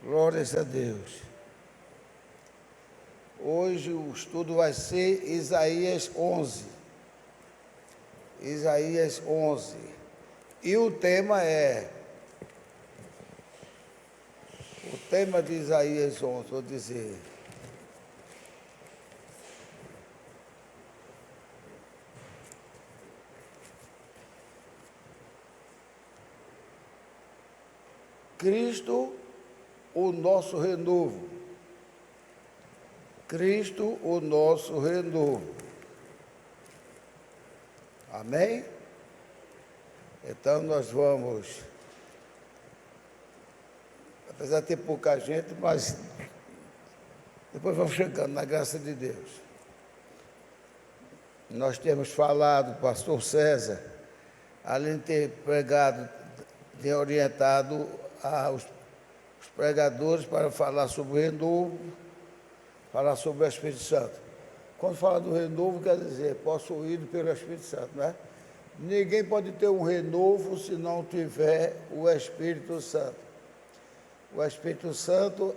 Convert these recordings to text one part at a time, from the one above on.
Glórias a Deus. Hoje o estudo vai ser Isaías 11. Isaías 11. E o tema de Isaías 11, vou dizer. Cristo, o nosso renovo. Cristo, o nosso renovo. Amém? Então nós vamos, apesar de ter pouca gente, mas depois vamos chegando na graça de Deus. Nós temos falado, pastor César, além de ter pregado, tem orientado os pregadores para falar sobre o renovo, falar sobre o Espírito Santo. Quando fala do renovo, quer dizer, possuído pelo Espírito Santo, não é? Ninguém pode ter um renovo se não tiver o Espírito Santo. O Espírito Santo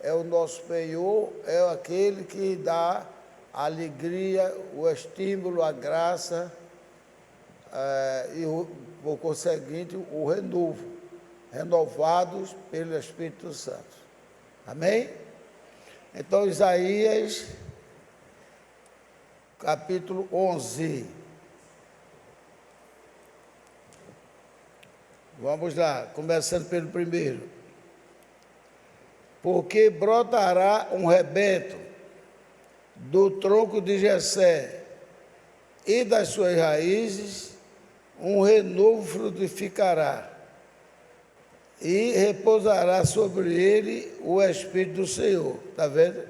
é o nosso penhor, é aquele que dá a alegria, o estímulo, a graça e, por conseguinte, o renovo. Renovados pelo Espírito Santo. Amém? Então, Isaías, capítulo 11. Vamos lá, começando pelo primeiro. Porque brotará um rebento do tronco de Jessé, e das suas raízes um renovo frutificará, e repousará sobre ele o Espírito do Senhor. Está vendo?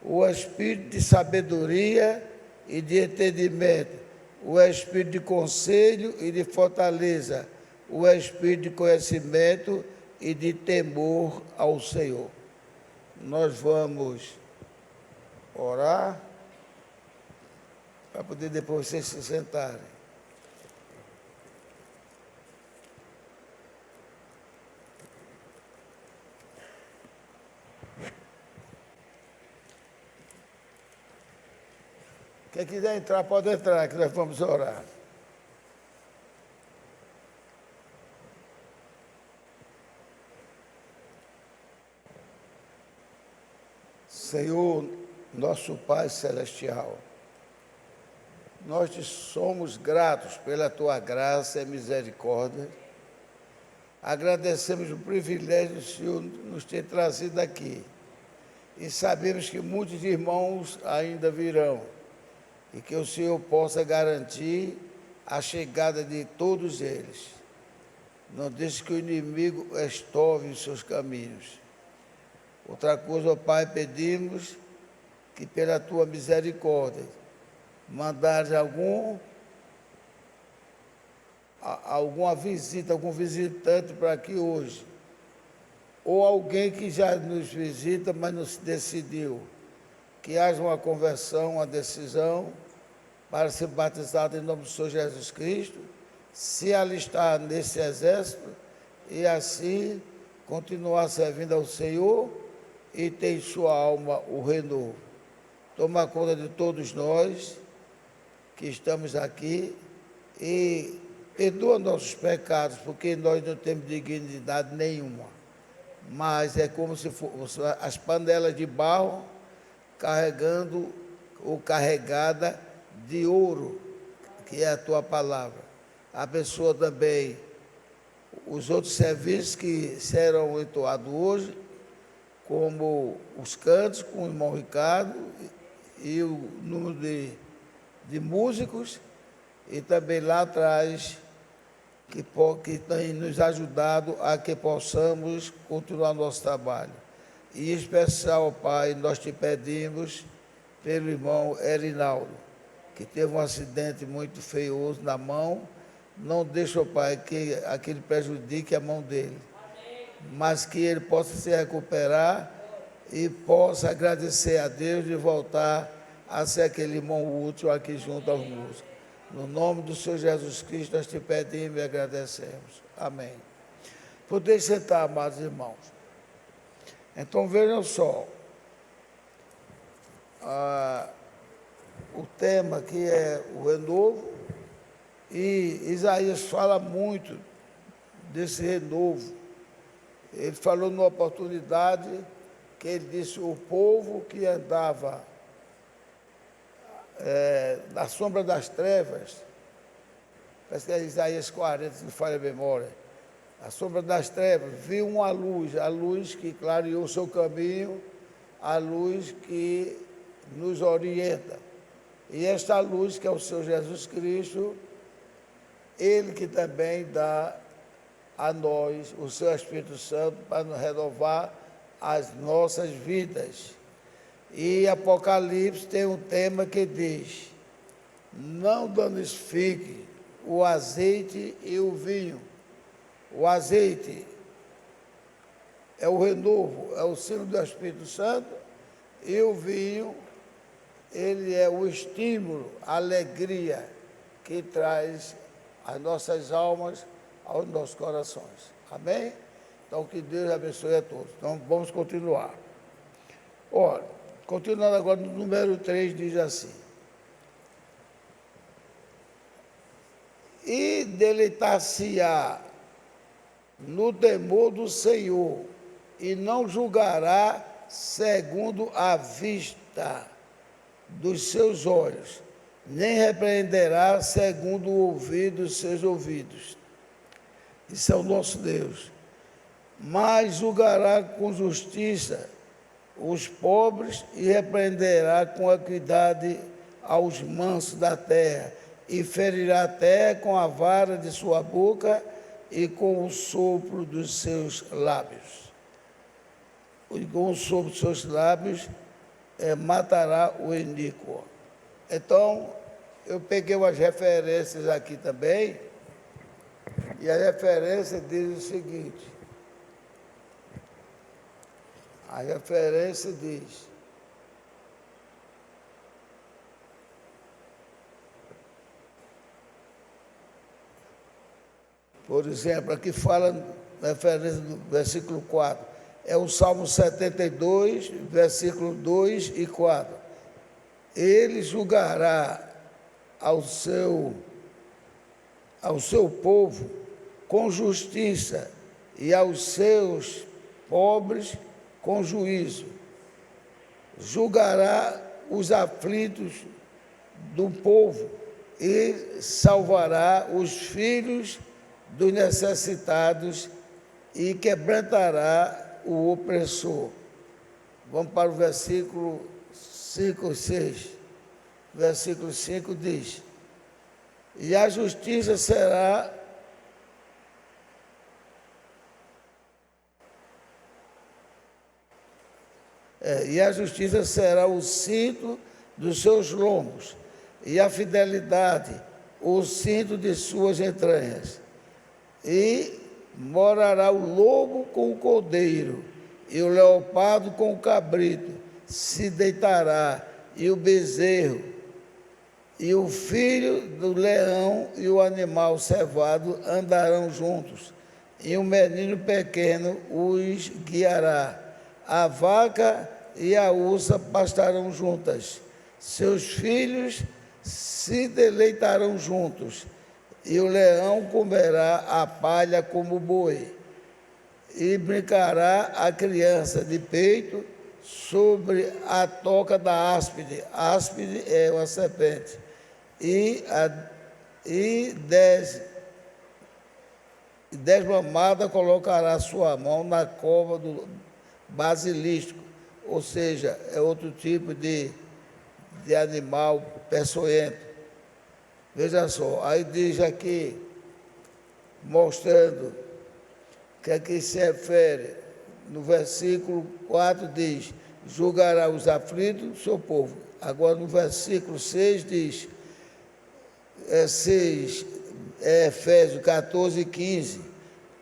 O Espírito de sabedoria e de entendimento, o Espírito de conselho e de fortaleza, o Espírito de conhecimento e de temor ao Senhor. Nós vamos orar, para poder depois vocês se sentarem. Quem quiser entrar, pode entrar, que nós vamos orar. Senhor, nosso Pai Celestial, nós te somos gratos pela tua graça e misericórdia. Agradecemos o privilégio do Senhor nos ter trazido aqui. E sabemos que muitos irmãos ainda virão. E que o Senhor possa garantir a chegada de todos eles. Não deixe que o inimigo estorve os seus caminhos. Outra coisa, ó Pai, pedimos que pela tua misericórdia, mandares alguma visita, algum visitante para aqui hoje. Ou alguém que já nos visita, mas não se decidiu. Que haja uma conversão, uma decisão, para ser batizado em nome do Senhor Jesus Cristo, se alistar nesse exército e assim continuar servindo ao Senhor e ter em sua alma o renovo. Toma conta de todos nós que estamos aqui e perdoa nossos pecados, porque nós não temos dignidade nenhuma. Mas é como se fossem as panelas de barro carregando ou carregada de ouro, que é a tua palavra. Abençoa também os outros serviços que serão entoados hoje, como os cantos com o irmão Ricardo e o número de músicos, e também lá atrás, que tem nos ajudado a que possamos continuar nosso trabalho. E em especial, Pai, nós te pedimos pelo irmão Erinaldo, que teve um acidente muito feioso na mão. Não deixa, ó Pai, que aquilo prejudique a mão dele. Amém. Mas que ele possa se recuperar e possa agradecer a Deus e voltar a ser aquele irmão útil aqui junto aos músicos. No nome do Senhor Jesus Cristo, nós te pedimos e agradecemos. Amém. Podeis sentar, amados irmãos. Então vejam só, o tema que é o renovo, e Isaías fala muito desse renovo. Ele falou numa oportunidade que ele disse: o povo que andava na sombra das trevas, parece que é Isaías 40, se não falha a memória, a sombra das trevas, viu uma luz, a luz que clareou o seu caminho, a luz que nos orienta. E esta luz, que é o Senhor Jesus Cristo, Ele que também dá a nós o seu Espírito Santo para nos renovar as nossas vidas. E Apocalipse tem um tema que diz: não danifique o azeite e o vinho. O azeite é o renovo, é o selo do Espírito Santo, e o vinho, ele é o estímulo, a alegria que traz as nossas almas aos nossos corações. Amém? Então, que Deus abençoe a todos. Então, vamos continuar. Olha, continuando agora no número 3, diz assim: e deleitar-se-á no temor do Senhor, e não julgará segundo a vista dos seus olhos, nem repreenderá segundo o ouvido dos seus ouvidos. Isso é o nosso Deus. Mas julgará com justiça os pobres e repreenderá com equidade aos mansos da terra, e ferirá a terra com a vara de sua boca e com o sopro dos seus lábios. E com o sopro dos seus lábios matará o iníquo. Então, eu peguei umas referências aqui também, e a referência diz o seguinte: a referência diz: por exemplo, aqui fala, na referência do versículo 4, é o Salmo 72, versículo 2 e 4. Ele julgará ao seu povo com justiça, e aos seus pobres com juízo. Julgará os aflitos do povo e salvará os filhos dos necessitados e quebrantará o opressor. Vamos para o versículo 5 e 6. Versículo 5 diz: e a justiça será o cinto dos seus lombos, e a fidelidade o cinto de suas entranhas. E morará o lobo com o cordeiro, e o leopardo com o cabrito, se deitará, e o bezerro, e o filho do leão e o animal cevado andarão juntos, e o menino pequeno os guiará. A vaca e a ursa pastarão juntas, seus filhos se deleitarão juntos, e o leão comerá a palha como boi, e brincará a criança de peito sobre a toca da áspide. A áspide é uma serpente. E 10 mamadas colocará sua mão na cova do basilisco, ou seja, é outro tipo de animal peçonhento. Veja só, aí diz aqui, mostrando que aqui se refere, no versículo 4 diz: julgará os aflitos do seu povo. Agora no versículo 6 diz, Efésios 14, 15,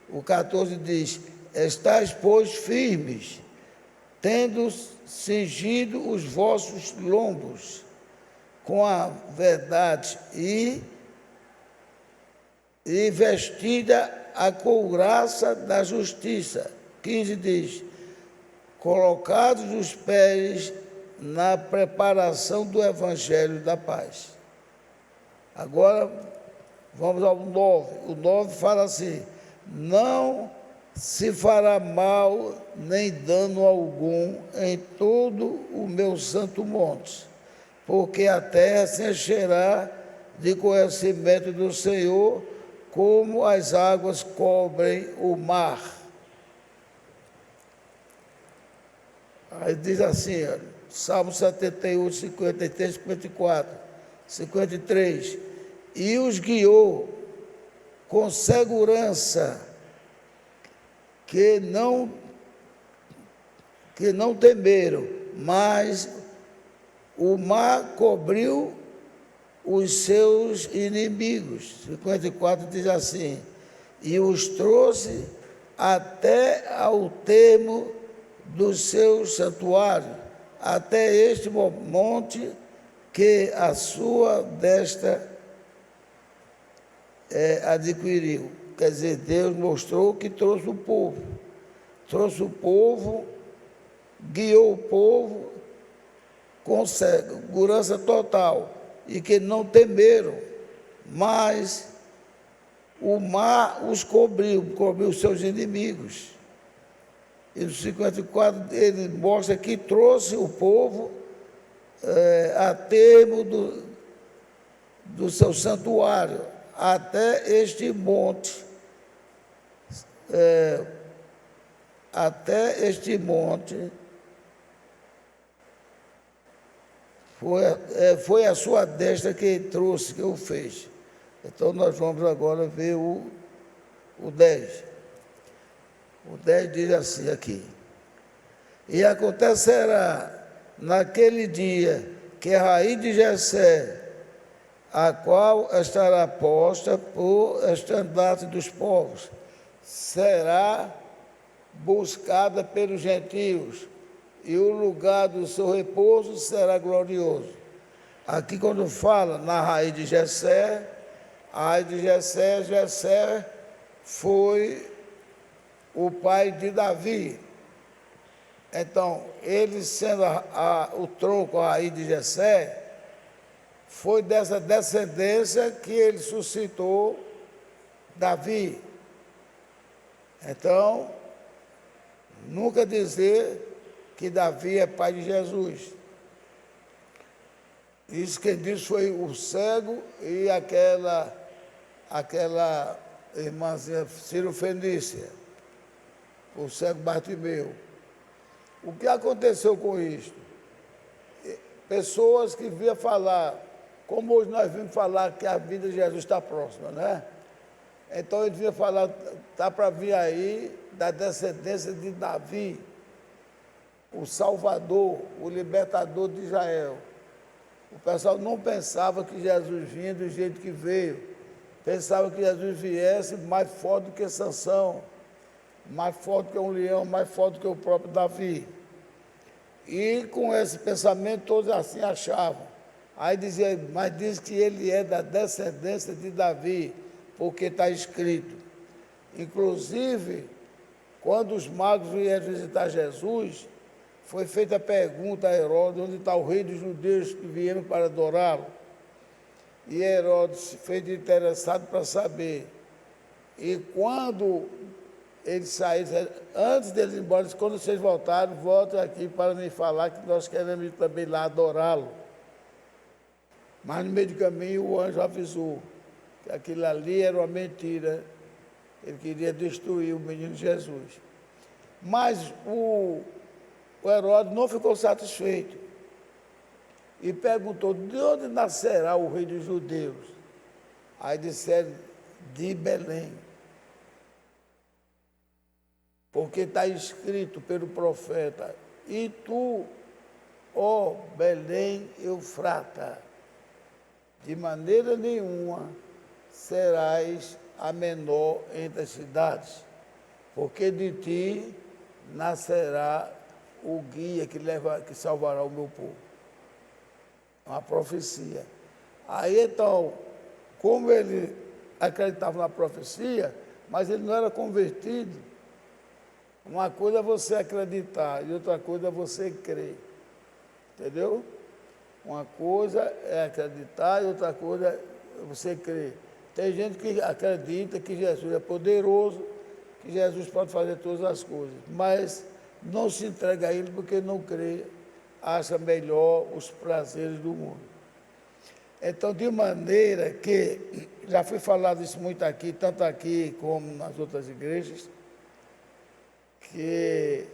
o 14 diz: estais, pois, firmes, tendo cingido os vossos lombos com a verdade, e vestida a couraça da justiça. 15 diz: colocados os pés na preparação do Evangelho da paz. Agora, vamos ao 9. O 9 fala assim: não se fará mal nem dano algum em todo o meu santo monte, porque a terra se encherá de conhecimento do Senhor, como as águas cobrem o mar. Aí diz assim, Salmo 71, 53, 54, 53, e os guiou com segurança, que não temeram, mas o mar cobriu os seus inimigos. 54 diz assim, e os trouxe até ao termo do seu santuário, até este monte que a sua destra adquiriu. Quer dizer, Deus mostrou que trouxe o povo, guiou o povo com segurança total, e que não temeram, mas o mar os cobriu os seus inimigos. E no 54 ele mostra que trouxe o povo a termo do seu santuário, até este monte, foi a sua destra que trouxe, que o fez. Então nós vamos agora ver o 10. O 10 diz assim aqui: e acontecerá naquele dia que a raiz de Jessé, a qual estará posta por estandarte dos povos, será buscada pelos gentios, e o lugar do seu repouso será glorioso. Aqui quando fala na raiz de Jessé, a raiz de Jessé foi o pai de Davi. Então, ele sendo o tronco, a raiz de Jessé, foi dessa descendência que ele suscitou Davi. Então, nunca dizer que Davi é pai de Jesus. Isso quem disse foi o cego e aquela irmãzinha Ciro Fenícia, o cego Bartimeu. O que aconteceu com isto? Pessoas que vinham falar, como hoje nós vimos falar que a vida de Jesus está próxima, né? Então ele vinha falar, está para vir aí da descendência de Davi, o Salvador, o libertador de Israel. O pessoal não pensava que Jesus vinha do jeito que veio. Pensava que Jesus viesse mais forte do que Sansão, mais forte que um leão, mais forte que o próprio Davi. E com esse pensamento todos assim achavam. Aí dizia, mas diz que ele é da descendência de Davi, porque está escrito. Inclusive, quando os magos vieram visitar Jesus, foi feita a pergunta a Herodes, onde está o rei dos judeus que vieram para adorá-lo? E Herodes se fez de interessado para saber. E quando eles saíram, antes deles ir embora, disse, quando vocês voltarem, voltem aqui para me falar que nós queremos ir também lá adorá-lo. Mas no meio do caminho o anjo avisou que aquilo ali era uma mentira. Ele queria destruir o menino Jesus. Mas o Herodes não ficou satisfeito e perguntou, de onde nascerá o rei dos judeus? Aí disseram, de Belém. Porque está escrito pelo profeta, e tu, ó Belém Eufrata, de maneira nenhuma serás a menor entre as cidades, porque de ti nascerá o guia que salvará o meu povo. Uma profecia. Aí então, como ele acreditava na profecia, mas ele não era convertido, Uma coisa é você acreditar e outra coisa é você crer. Entendeu? Uma coisa é acreditar e outra coisa é você crer. Tem gente que acredita que Jesus é poderoso, que Jesus pode fazer todas as coisas, mas não se entrega a Ele porque não crê, acha melhor os prazeres do mundo. Então, de maneira que, já foi falado isso muito aqui, tanto aqui como nas outras igrejas, que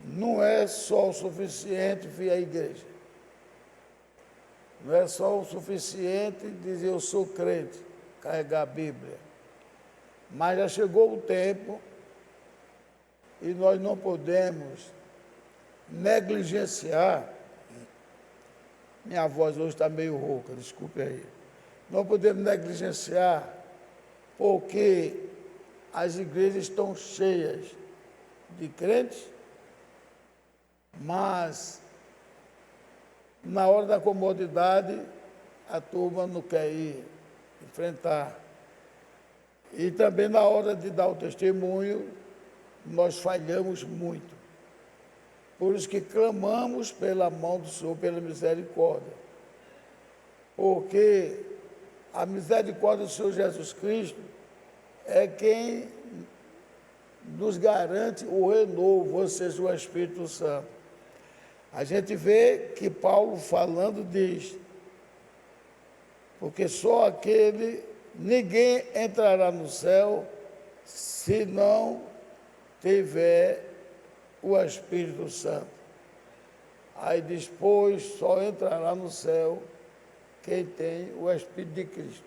não é só o suficiente vir à igreja. Não é só o suficiente dizer eu sou crente, carregar a Bíblia. Mas já chegou o tempo e nós não podemos negligenciar. Minha voz hoje está meio rouca, desculpe aí. Não podemos negligenciar porque as igrejas estão cheias de crentes, mas na hora da comodidade a turma não quer ir enfrentar. E também na hora de dar o testemunho, nós falhamos muito. Por isso que clamamos pela mão do Senhor, pela misericórdia. Porque a misericórdia do Senhor Jesus Cristo é quem nos garante o renovo, ou seja, o Espírito Santo. A gente vê que Paulo falando diz, porque só ninguém entrará no céu se não tiver o Espírito Santo. Aí depois só entrará no céu quem tem o Espírito de Cristo.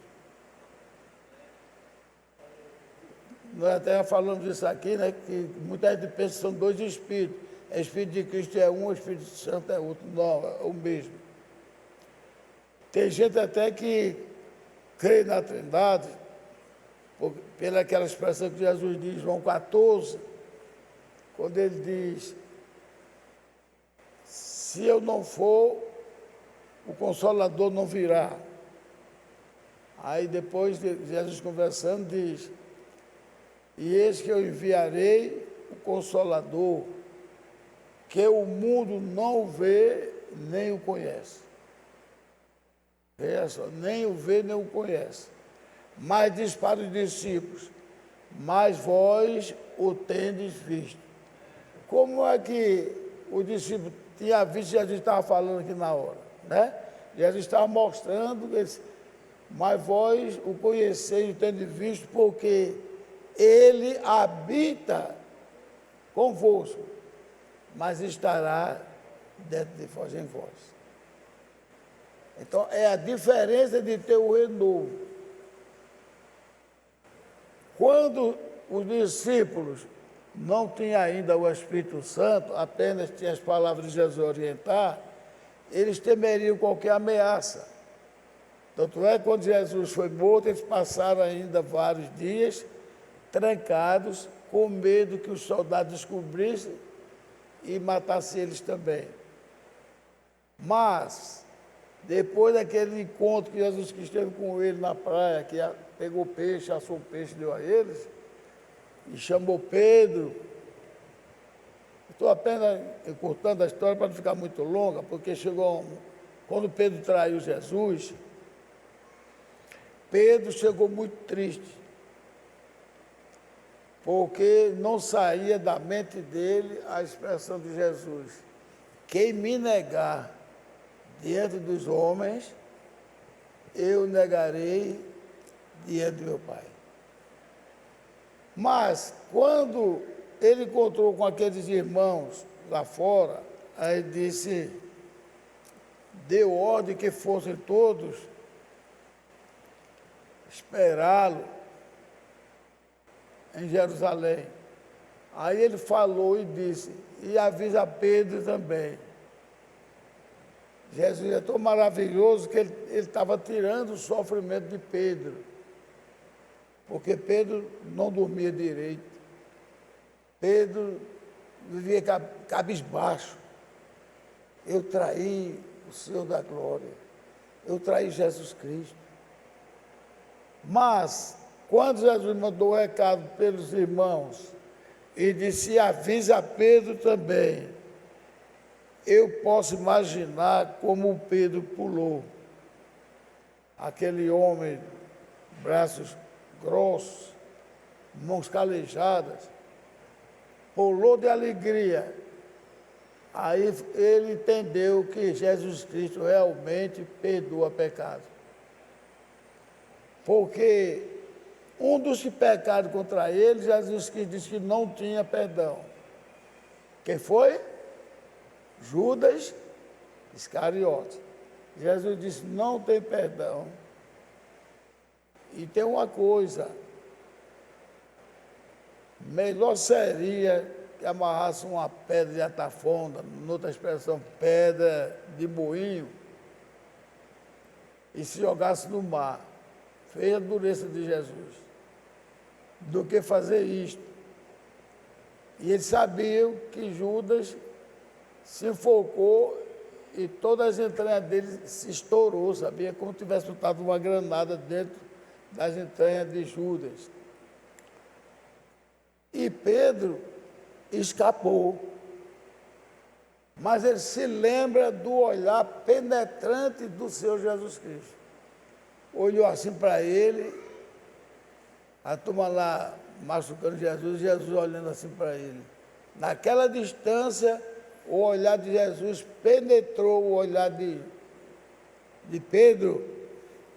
Nós até falamos disso aqui, né, que muita gente pensa que são dois espíritos. O Espírito de Cristo é um, o Espírito Santo é outro. Não, é o mesmo. Tem gente até que crê na Trindade, pela aquela expressão que Jesus diz em João 14, quando ele diz, se eu não for, o Consolador não virá. Aí depois Jesus conversando diz, e eis que eu enviarei o Consolador, que o mundo não vê nem o conhece. Veja só, nem o vê nem o conhece. Mas diz para os discípulos, mas vós o tendes visto. Como é que o discípulo tinha visto, Jesus estava falando aqui na hora, né? Jesus estava mostrando, mas vós o conheceis, o tendes visto, porque ele habita convosco, mas estará dentro de vós, em vós. Então, é a diferença de ter o renovo. Quando os discípulos não tinham ainda o Espírito Santo, apenas tinham as palavras de Jesus orientar, eles temeriam qualquer ameaça. Tanto é que quando Jesus foi morto, eles passaram ainda vários dias trancados, com medo que os soldados descobrissem e matassem eles também. Mas, depois daquele encontro que Jesus esteve com ele na praia, que pegou peixe, assou peixe, deu a eles, e chamou Pedro. Estou apenas encurtando a história para não ficar muito longa, porque quando Pedro traiu Jesus, Pedro chegou muito triste, porque não saía da mente dele a expressão de Jesus, quem me negar diante dos homens, eu negarei diante do meu Pai. Mas, quando ele encontrou com aqueles irmãos lá fora, aí disse, deu ordem que fossem todos esperá-lo em Jerusalém. Aí ele falou e disse, e avisa Pedro também. Jesus é tão maravilhoso que ele estava tirando o sofrimento de Pedro, porque Pedro não dormia direito. Pedro vivia cabisbaixo. Eu traí o Senhor da glória, eu traí Jesus Cristo. Mas, quando Jesus mandou o recado pelos irmãos e disse: avisa Pedro também. Eu posso imaginar como Pedro pulou. Aquele homem, braços grossos, mãos calejadas, pulou de alegria. Aí ele entendeu que Jesus Cristo realmente perdoa pecado. Porque um dos que pecaram contra ele, Jesus Cristo disse que não tinha perdão. Quem foi? Judas Iscariote. Jesus disse: não tem perdão. E tem uma coisa: melhor seria que amarrasse uma pedra de atafonda, noutra expressão, pedra de moinho, e se jogasse no mar. Fez a dureza de Jesus, do que fazer isto. E eles sabiam que Judas se enfocou e todas as entranhas dele se estourou, sabia? Como se tivesse botado uma granada dentro das entranhas de Judas. E Pedro escapou. Mas ele se lembra do olhar penetrante do Senhor Jesus Cristo. Olhou assim para ele, a turma lá machucando Jesus, Jesus olhando assim para ele. Naquela distância, o olhar de Jesus penetrou o olhar de Pedro,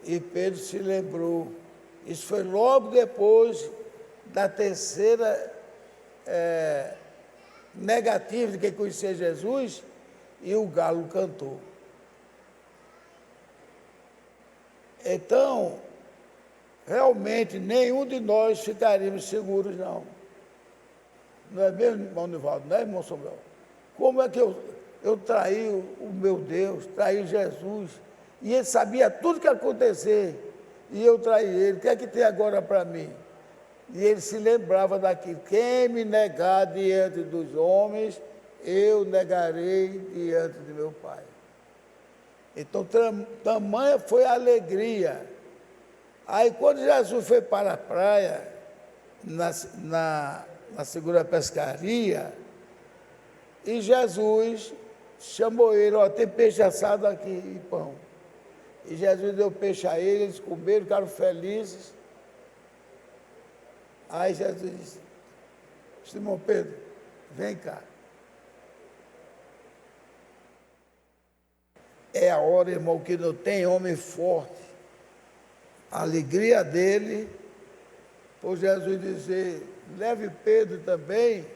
e Pedro se lembrou. Isso foi logo depois da terceira negativa de quem conhecia Jesus, e o galo cantou. Então, realmente, nenhum de nós ficaríamos seguros, não. Não é mesmo, irmão Nivaldo? Não é, irmão Samuel? Como é que eu traí o meu Deus, traí Jesus, e ele sabia tudo que ia acontecer, e eu traí ele, o que é que tem agora para mim? E ele se lembrava daquilo: quem me negar diante dos homens, eu negarei diante de meu Pai. Então, tamanha foi a alegria. Aí, quando Jesus foi para a praia, na segunda pescaria, e Jesus chamou ele: ó, tem peixe assado aqui e pão. E Jesus deu peixe a ele, eles comeram, ficaram felizes. Aí Jesus disse: Simão Pedro, vem cá. É a hora, irmão, que não tem homem forte. A alegria dele, por Jesus dizer: leve Pedro também.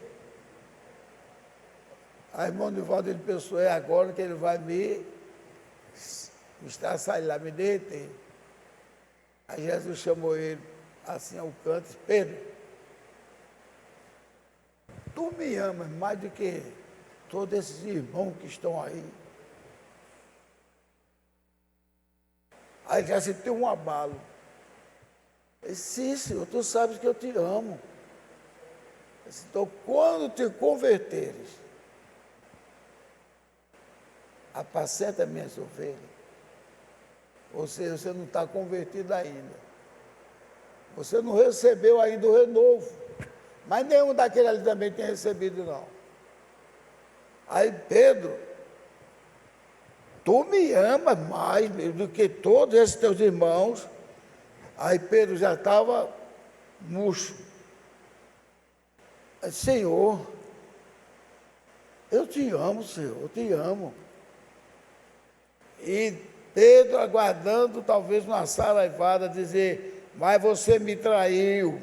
A irmã Nivaldo, ele pensou: é agora que ele vai me estraçalhar lá, me derreter. Aí Jesus chamou ele assim ao canto e disse: Pedro, tu me amas mais do que todos esses irmãos que estão aí. Aí já se tem um abalo. Eu disse: sim, Senhor, tu sabes que eu te amo. Eu disse: então, quando te converteres, apacenta minhas ovelhas. Ou seja, você não está convertido ainda. Você não recebeu ainda o renovo. Mas nenhum daquele ali também tem recebido, não. Aí Pedro: tu me amas mais do que todos esses teus irmãos. Aí Pedro já estava murcho. Senhor, eu te amo, Senhor, eu te amo. E Pedro aguardando talvez uma saraivada dizer: mas você me traiu.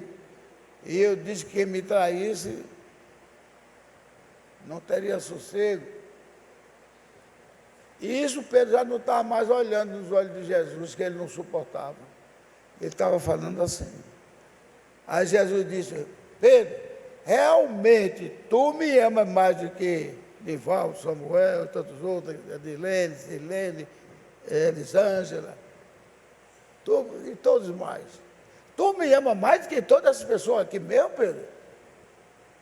E eu disse que quem me traísse não teria sossego. E isso Pedro já não estava mais olhando nos olhos de Jesus, que ele não suportava. Ele estava falando assim. Aí Jesus disse: Pedro, realmente tu me amas mais do que Nivaldo, Samuel, tantos outros, Adilene, Silene, Elisângela, e todos mais. Tu me amas mais do que todas essas pessoas aqui mesmo, Pedro?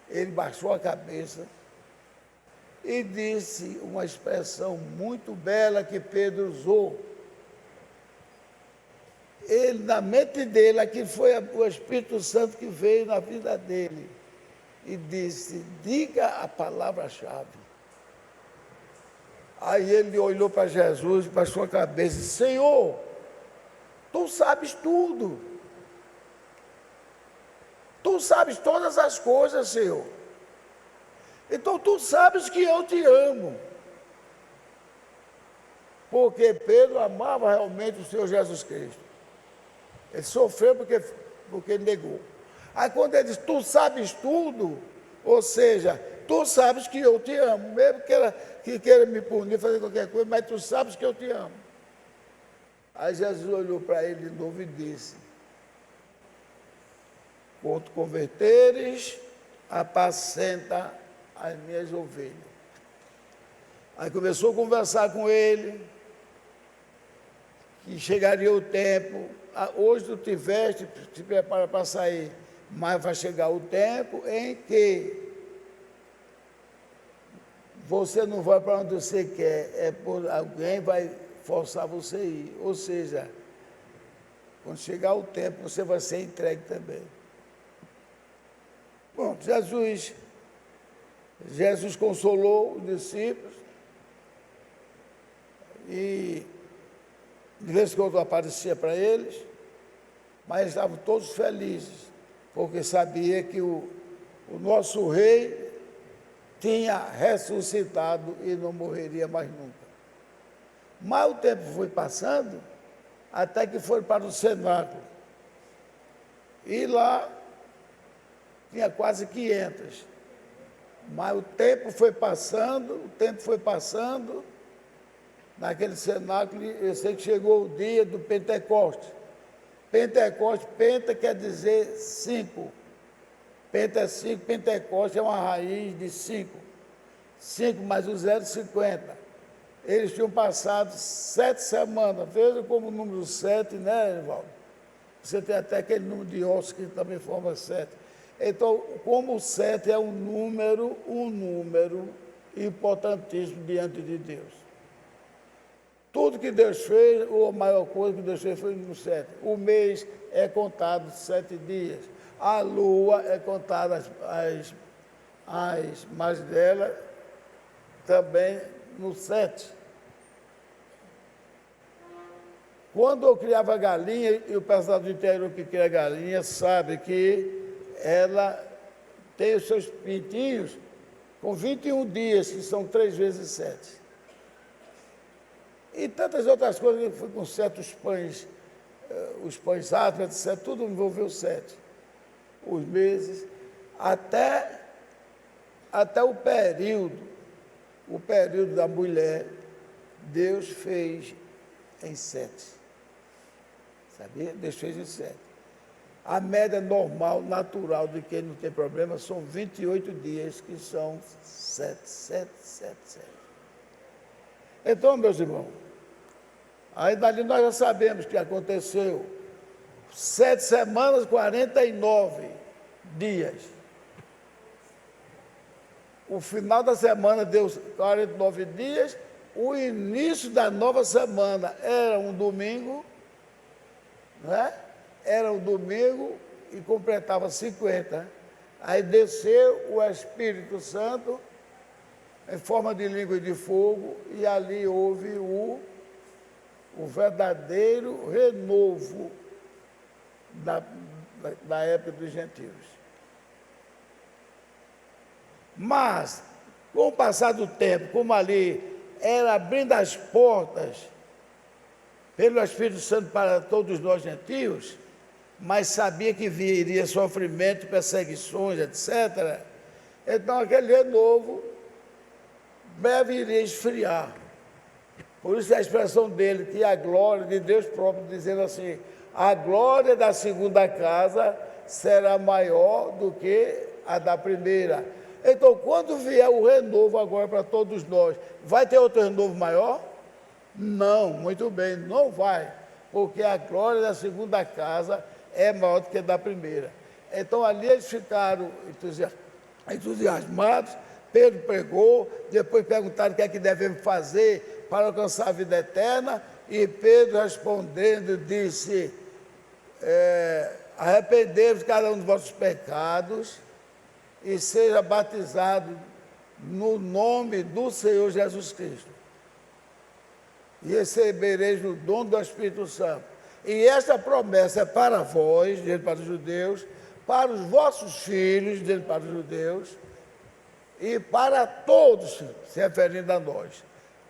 Ele baixou a cabeça e disse uma expressão muito bela que Pedro usou. Ele, na mente dele, aquilo foi o Espírito Santo que veio na vida dele. e disse: diga a palavra-chave. Aí ele olhou para Jesus, para sua cabeça e disse: Senhor, tu sabes tudo. Tu sabes todas as coisas, Senhor. Então tu sabes que eu te amo. Porque Pedro amava realmente o Senhor Jesus Cristo. Ele sofreu porque negou. Aí quando ele diz, tu sabes tudo, ou seja, tu sabes que eu te amo, mesmo que queira me punir, fazer qualquer coisa, mas tu sabes que eu te amo. Aí Jesus olhou para ele de novo e disse: quando te converteres, apacenta as minhas ovelhas. Aí começou a conversar com ele, que chegaria o tempo, hoje tu tiveste, te prepara para sair, mas vai chegar o tempo em que você não vai para onde você quer, alguém vai forçar você a ir. Ou seja, quando chegar o tempo, você vai ser entregue também. Bom, Jesus consolou os discípulos e de vez em quando aparecia para eles, mas estavam todos felizes, porque sabia que o nosso rei tinha ressuscitado e não morreria mais nunca. Mas o tempo foi passando, até que foi para o cenáculo. E lá tinha quase 500. Mas o tempo foi passando, naquele cenáculo, eu sei que chegou o dia do Pentecoste. Penta quer dizer 5. Penta é 5, Pentecoste é uma raiz de 5. 5 mais o 0, 50. Eles tinham passado 7 semanas. Veja como o número 7, né, Evaldo? Você tem até aquele número de ossos que também forma 7. Então, como o 7 é um número importantíssimo diante de Deus. Tudo que Deus fez, ou a maior coisa que Deus fez foi no 7. O mês é contado 7 dias. A lua é contada as mais dela também no 7. Quando eu criava galinha, e o pessoal do interior que cria galinha sabe que ela tem os seus pintinhos com 21 dias, que são 3 vezes 7. E tantas outras coisas, que foi com certos pães, os pães árabes, etc., tudo envolveu 7. Os meses, até o período da mulher, Deus fez em 7. Sabia? Deus fez em 7. A média normal, natural, de quem não tem problema, são 28 dias, que são 7. Então, meus irmãos, aí dali nós já sabemos que aconteceu 7 semanas, 49 dias. O final da semana deu 49 dias, o início da nova semana era um domingo, né? Era um domingo e completava 50. Aí desceu o Espírito Santo em forma de língua de fogo e ali houve o verdadeiro renovo da época dos gentios. Mas, com o passar do tempo, como ali era abrindo as portas pelo Espírito Santo para todos nós gentios, mas sabia que viria sofrimento, perseguições, etc. Então aquele renovo breve iria esfriar. Por isso a expressão dele, que a glória de Deus próprio, dizendo assim: a glória da segunda casa será maior do que a da primeira. Então, quando vier o renovo agora para todos nós, vai ter outro renovo maior? Não, muito bem, não vai, porque a glória da segunda casa é maior do que a da primeira. Então, ali eles ficaram entusiasmados. Pedro pregou, depois perguntaram o que é que devemos fazer para alcançar a vida eterna, e Pedro respondendo disse: arrependei-vos de cada um dos vossos pecados e seja batizado no nome do Senhor Jesus Cristo. E recebereis o dom do Espírito Santo. E esta promessa é para vós, dele para os judeus, para os vossos filhos, dele para os judeus, e para todos, se referindo a nós,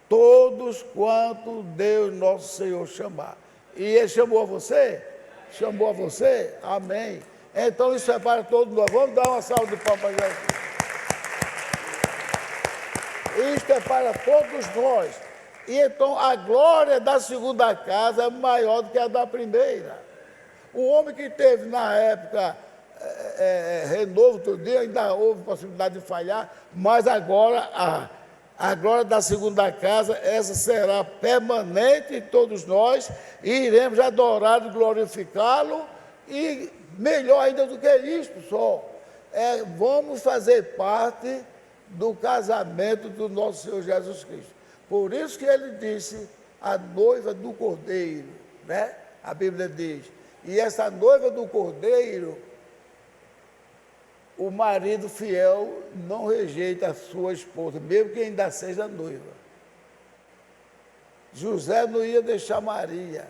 todos quanto Deus nosso Senhor chamar. E Ele chamou a você? Chamou a você? Amém. Então isso é para todos nós. Vamos dar uma salva de palmas para Jesus. Isto é para todos nós. E então a glória da segunda casa é maior do que a da primeira. O homem que teve na época renovo todo dia, ainda houve possibilidade de falhar, mas agora a glória da segunda casa, essa será permanente em todos nós, e iremos adorar e glorificá-lo, e melhor ainda do que isto só, vamos fazer parte do casamento do nosso Senhor Jesus Cristo. Por isso que ele disse, a noiva do Cordeiro, né? A Bíblia diz, e essa noiva do Cordeiro, o marido fiel não rejeita a sua esposa, mesmo que ainda seja noiva. José não ia deixar Maria.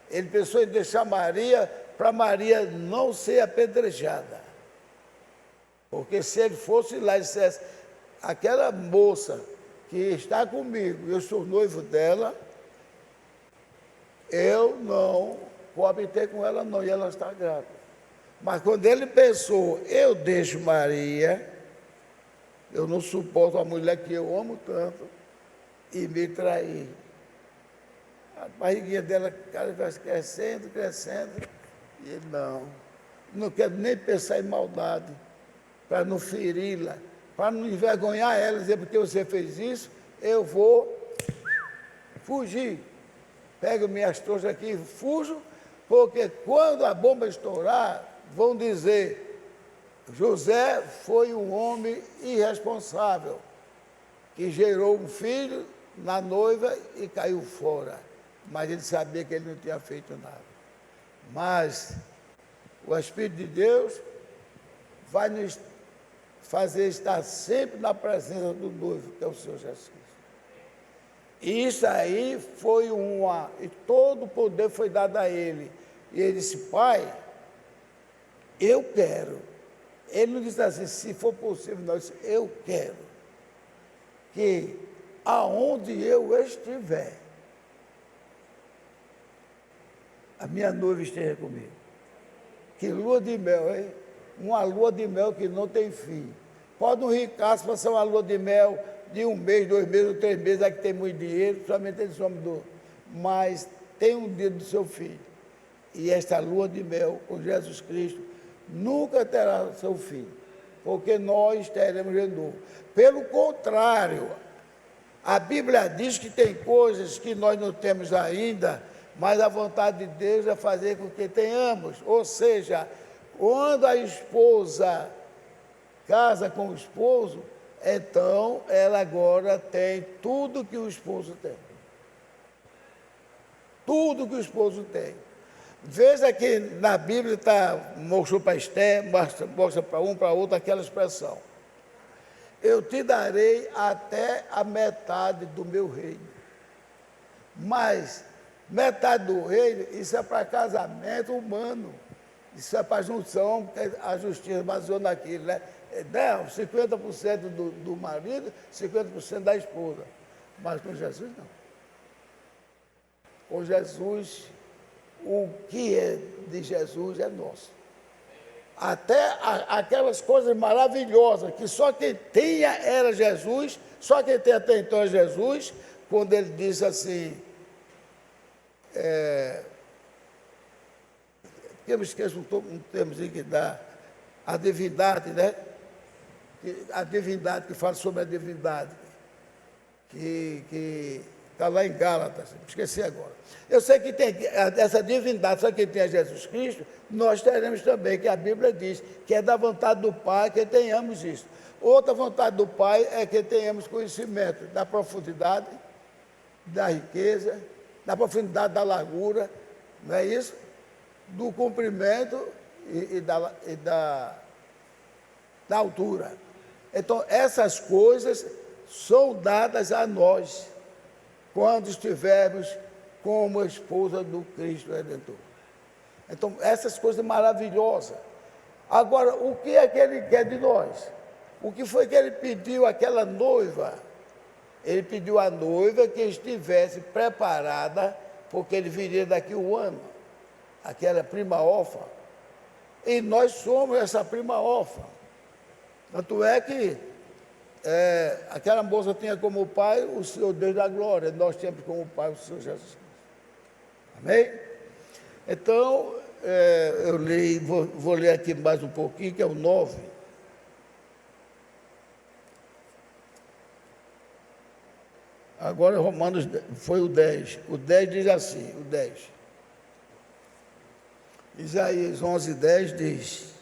Ele pensou em deixar Maria para Maria não ser apedrejada. Porque se ele fosse lá e dissesse, aquela moça que está comigo, eu sou noivo dela, eu não vou habitar com ela não, e ela está grávida. Mas quando ele pensou, eu deixo Maria, eu não suporto a mulher que eu amo tanto, e me trair. A barriguinha dela vai crescendo, e ele não quero nem pensar em maldade, para não feri-la, para não envergonhar ela, dizer, porque você fez isso, eu vou fugir. Pego minhas trouxas aqui e fujo, porque quando a bomba estourar, vão dizer, José foi um homem irresponsável, que gerou um filho na noiva e caiu fora. Mas ele sabia que ele não tinha feito nada. Mas o Espírito de Deus vai nos fazer estar sempre na presença do noivo, que é o Senhor Jesus Cristo. E isso aí foi e todo o poder foi dado a ele. E ele disse, Pai, eu quero. Ele não disse assim, se for possível, não, ele disse, eu quero que aonde eu estiver, a minha noiva esteja comigo. Que lua de mel, hein? Uma lua de mel que não tem fim. Pode um ricaço passar uma lua de mel de 1 mês, 2 meses, ou 3 meses, aí que tem muito dinheiro, somente ele some mas tem um dia do seu filho. E esta lua de mel com Jesus Cristo nunca terá seu fim, porque nós teremos de novo. Pelo contrário, a Bíblia diz que tem coisas que nós não temos ainda, mas a vontade de Deus é fazer com que tenhamos. Ou seja, quando a esposa casa com o esposo, então ela agora tem tudo que o esposo tem. Tudo que o esposo tem. Veja que na Bíblia mostrou para Esté, mostra para um, para outro, aquela expressão. Eu te darei até a metade do meu reino. Mas metade do reino, isso é para casamento humano. Isso é para junção, a justiça baseou naquilo, né? 50% do marido, 50% da esposa. Mas com Jesus não. Com Jesus, o que é de Jesus é nosso. Até aquelas coisas maravilhosas, que só quem tinha era Jesus, só quem tem até então é Jesus, quando ele disse assim, eu me esqueço um termozinho que dá, a divindade, né? A divindade, que fala sobre a divindade, que está lá em Gálatas, esqueci agora. Eu sei que tem essa divindade, só que tem a Jesus Cristo, nós teremos também, que a Bíblia diz, que é da vontade do Pai que tenhamos isso. Outra vontade do Pai é que tenhamos conhecimento da profundidade, da riqueza, da profundidade da largura, não é isso? Do comprimento e da da altura. Então, essas coisas são dadas a nós, quando estivermos como a esposa do Cristo Redentor. Então, essas coisas maravilhosas. Agora, o que é que ele quer de nós? O que foi que ele pediu àquela noiva? Ele pediu à noiva que estivesse preparada, porque ele viria daqui um ano, aquela prima órfã. E nós somos essa prima órfã. Tanto é que aquela moça tinha como pai o Senhor Deus da glória, nós temos como pai o Senhor Jesus Cristo. Amém? Então, eu leio, vou ler aqui mais um pouquinho, que é o 9. Agora, Romanos, foi o 10. O 10 diz assim, o 10. Isaías 11:10 diz: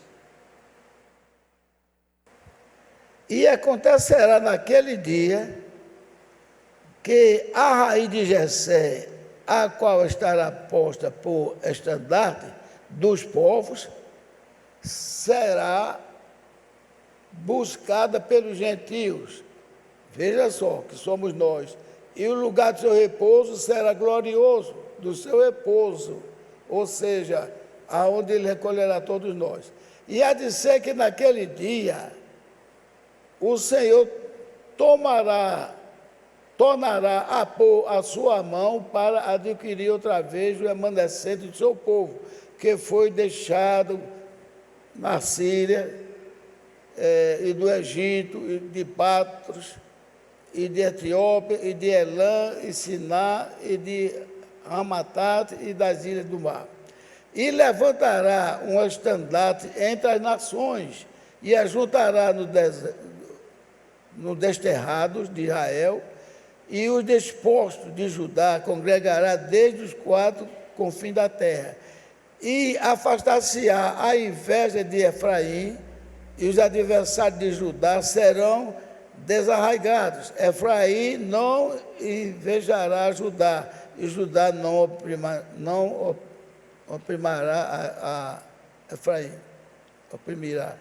e acontecerá naquele dia que a raiz de Jessé, a qual estará posta por estandarte dos povos, será buscada pelos gentios. Veja só, que somos nós. E o lugar do seu repouso será glorioso, do seu repouso, ou seja, aonde ele recolherá todos nós. E há de ser que naquele dia o Senhor tornará a pôr a sua mão para adquirir outra vez o remanescente do seu povo, que foi deixado na Síria, e do Egito, e de Patros, e de Etiópia, e de Elã, e Siná, e de Ramatate, e das ilhas do mar. E levantará um estandarte entre as nações, e ajuntará no desterrados de Israel, e os dispostos de Judá congregará desde os 4 confins da terra. E afastar-se-á a inveja de Efraim, e os adversários de Judá serão desarraigados. Efraim não invejará Judá, e Judá não oprimirá a Efraim. Oprimirá.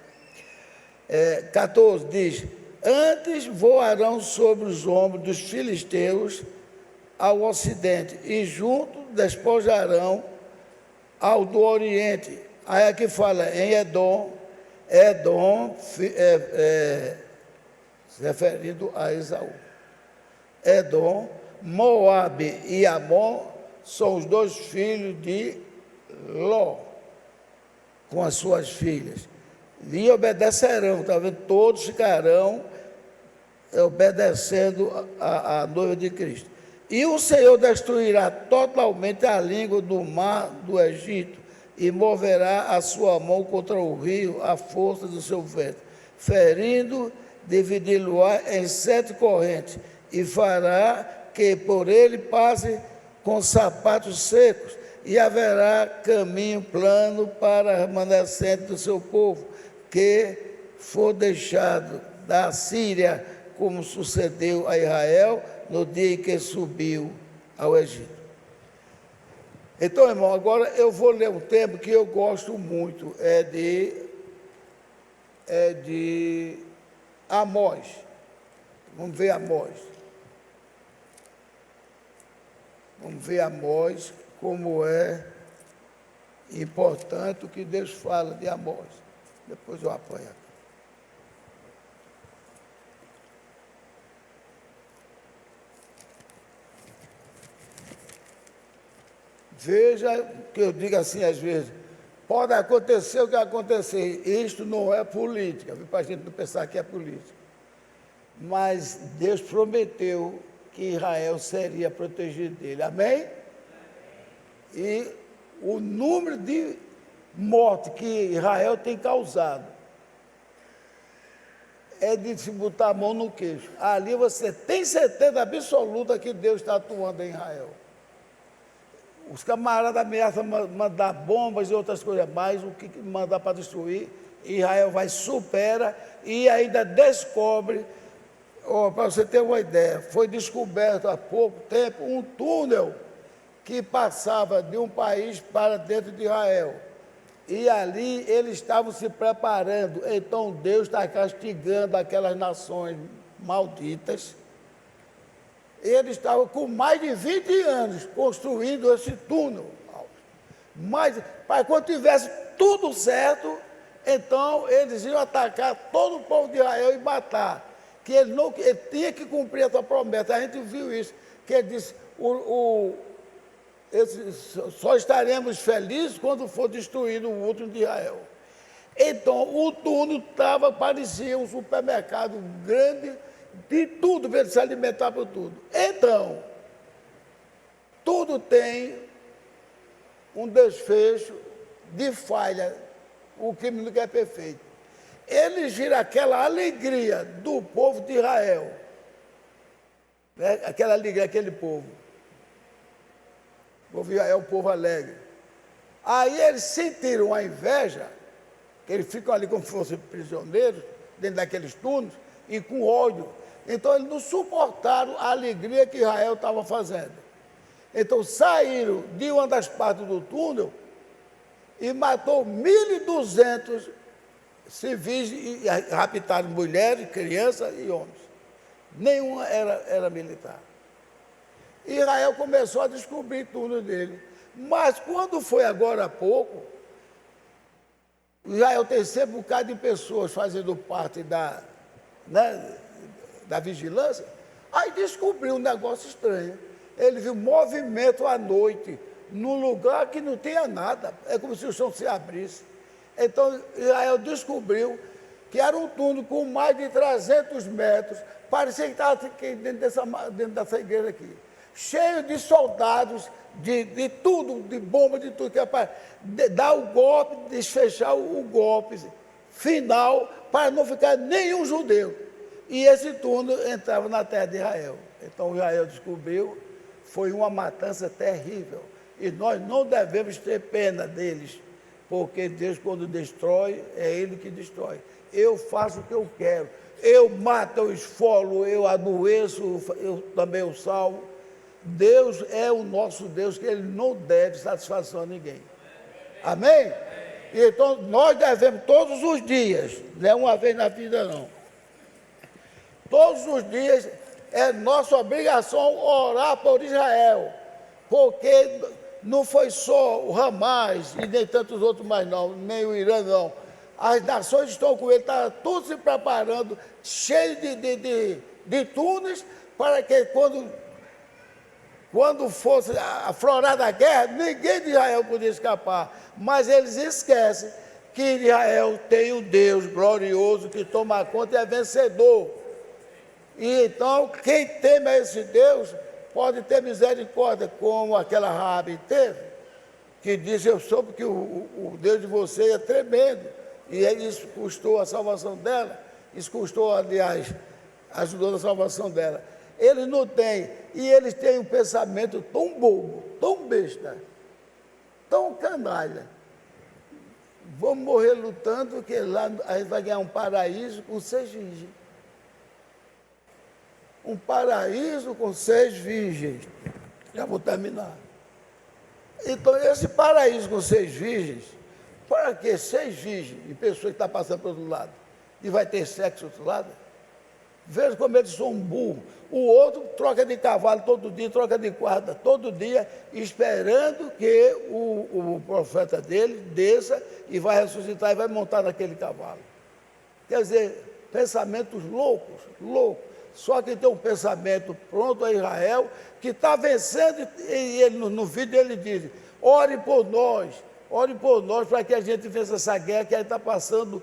14 diz: antes voarão sobre os ombros dos filisteus ao ocidente, e junto despojarão ao do oriente. Aí aqui fala em Edom, se referindo a Esaú. Edom, Moabe e Amon são os 2 filhos de Ló, com as suas filhas. E obedecerão, está vendo? Todos ficarão obedecendo a noiva de Cristo. E o Senhor destruirá totalmente a língua do mar do Egito, e moverá a sua mão contra o rio, a força do seu vento, ferindo, dividi-lo-á em 7 correntes, e fará que por ele passe com sapatos secos, e haverá caminho plano para a remanescente do seu povo, que for deixado da Síria, como sucedeu a Israel no dia em que subiu ao Egito. Então, irmão, agora eu vou ler um tema que eu gosto muito, é de Amós. Vamos ver Amós. Vamos ver Amós, como é importante o que Deus fala de Amós. Depois eu apanho aqui. Veja que eu digo assim às vezes, pode acontecer o que acontecer, isto não é política, para a gente não pensar que é política. Mas Deus prometeu que Israel seria protegido dele, amém? E o número de morte que Israel tem causado é de se botar a mão no queixo. Ali você tem certeza absoluta que Deus está atuando em Israel. Os camaradas ameaçam mandar bombas e outras coisas mais, o que mandar para destruir, Israel vai, supera e ainda descobre. Para você ter uma ideia, foi descoberto há pouco tempo um túnel que passava de um país para dentro de Israel. E ali eles estavam se preparando. Então Deus está castigando aquelas nações malditas. Eles estavam com mais de 20 anos construindo esse túnel. Mas, para quando tivesse tudo certo, então eles iam atacar todo o povo de Israel e matar. Que ele tinha que cumprir essa promessa. A gente viu isso. Que ele disse, só estaremos felizes quando for destruído o último de Israel. Então, o túnel parecia um supermercado grande, de tudo, para ele se alimentar por tudo. Então, tudo tem um desfecho de falha, o crime nunca é perfeito. Eles viram aquela alegria do povo de Israel, né? Aquela alegria, aquele povo. O povo de Israel é um povo alegre. Aí eles sentiram a inveja, que eles ficam ali como se fossem prisioneiros, dentro daqueles túneis, e com ódio. Então eles não suportaram a alegria que Israel estava fazendo. Então saíram de uma das partes do túnel e matou 1.200 civis e raptaram mulheres, crianças e homens. Nenhuma era militar. Israel começou a descobrir tudo dele. Mas quando foi agora há pouco, Israel tem sempre um bocado de pessoas fazendo parte da vigilância, aí descobriu um negócio estranho. Ele viu movimento à noite, num lugar que não tinha nada, é como se o chão se abrisse. Então Israel descobriu que era um túnel com mais de 300 metros, parecia que estava dentro dessa igreja aqui, cheio de soldados, de tudo, de bomba, de tudo, que é para dar o golpe, desfechar o golpe final, para não ficar nenhum judeu. E esse túnel entrava na terra de Israel. Então Israel descobriu, foi uma matança terrível. E nós não devemos ter pena deles, porque Deus, quando destrói, é Ele que destrói. Eu faço o que eu quero. Eu mato, eu esfolo, eu adoeço, eu também o salvo. Deus é o nosso Deus, que Ele não deve satisfação a ninguém. Amém? E então nós devemos todos os dias, não é uma vez na vida não. Todos os dias é nossa obrigação orar por Israel, porque não foi só o Hamas e nem tantos outros mais não, nem o Irã não. As nações estão com ele, está tudo se preparando, cheio de túneis, para que quando fosse aflorada a guerra, ninguém de Israel podia escapar. Mas eles esquecem que Israel tem um Deus glorioso que toma conta e é vencedor. E então, quem teme a esse Deus, pode ter misericórdia, como aquela Raabe teve, que disse, eu soube que o Deus de você é tremendo. E isso custou a salvação dela, isso custou, aliás, ajudou na salvação dela. Eles não têm, e eles têm um pensamento tão bobo, tão besta, tão canalha. Vamos morrer lutando, que lá a gente vai ganhar um paraíso com 6 virgens. Um paraíso com 6 virgens. Já vou terminar. Então, esse paraíso com 6 virgens, para que 6 virgens e pessoas que estão passando para o outro lado, e vai ter sexo do outro lado? Veja como eles são burros. O outro troca de cavalo todo dia, troca de guarda todo dia, esperando que o profeta dele desça e vai ressuscitar e vai montar naquele cavalo. Quer dizer, pensamentos loucos, loucos. Só que tem um pensamento pronto a Israel, que está vencendo, e ele, no vídeo ele diz, ore por nós para que a gente vença essa guerra, que a gente está passando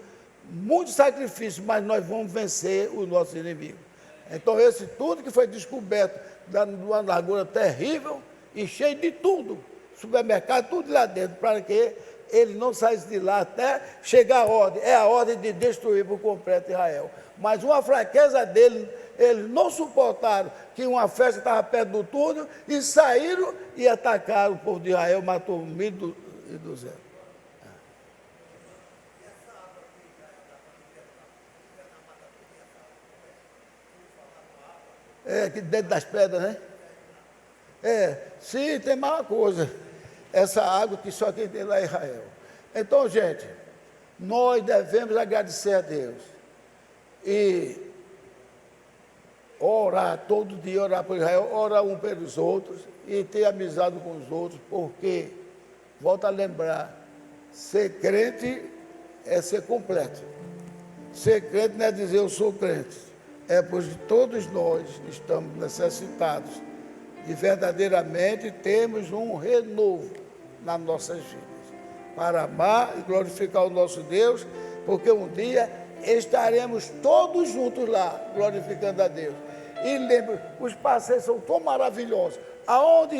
muito sacrifício, mas nós vamos vencer o nosso inimigo. Então esse tudo que foi descoberto, numa largura terrível e cheio de tudo, supermercado, tudo lá dentro, para que ele não saísse de lá até chegar a ordem, é a ordem de destruir por completo Israel. Mas uma fraqueza dele, eles não suportaram que uma festa estava perto do túnel e saíram e atacaram o povo de Israel, matou 1.200. Aqui dentro das pedras, né? Sim, tem mais uma coisa. Essa água que só quem tem lá é Israel. Então, gente, nós devemos agradecer a Deus e orar todo dia, orar por Israel, orar um pelos outros e ter amizade com os outros, porque, volto a lembrar, ser crente é ser completo. Ser crente não é dizer eu sou crente, é pois todos nós estamos necessitados de verdadeiramente termos um renovo nas nossas vidas, para amar e glorificar o nosso Deus, porque um dia estaremos todos juntos lá, glorificando a Deus. E lembre, os passeios são tão maravilhosos. Aonde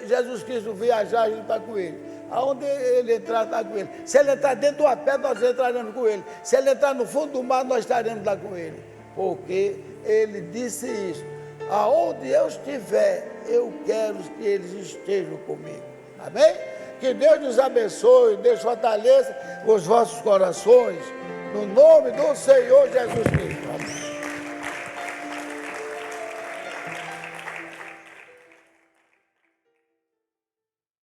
Jesus Cristo viajar, a gente está com ele. Aonde ele entrar, está com ele. Se ele entrar dentro do pé, nós entraremos com ele. Se ele entrar no fundo do mar, nós estaremos lá com ele. Porque ele disse isso. Aonde eu estiver, eu quero que eles estejam comigo. Amém? Que Deus nos abençoe, Deus fortaleça os vossos corações. No nome do Senhor Jesus Cristo.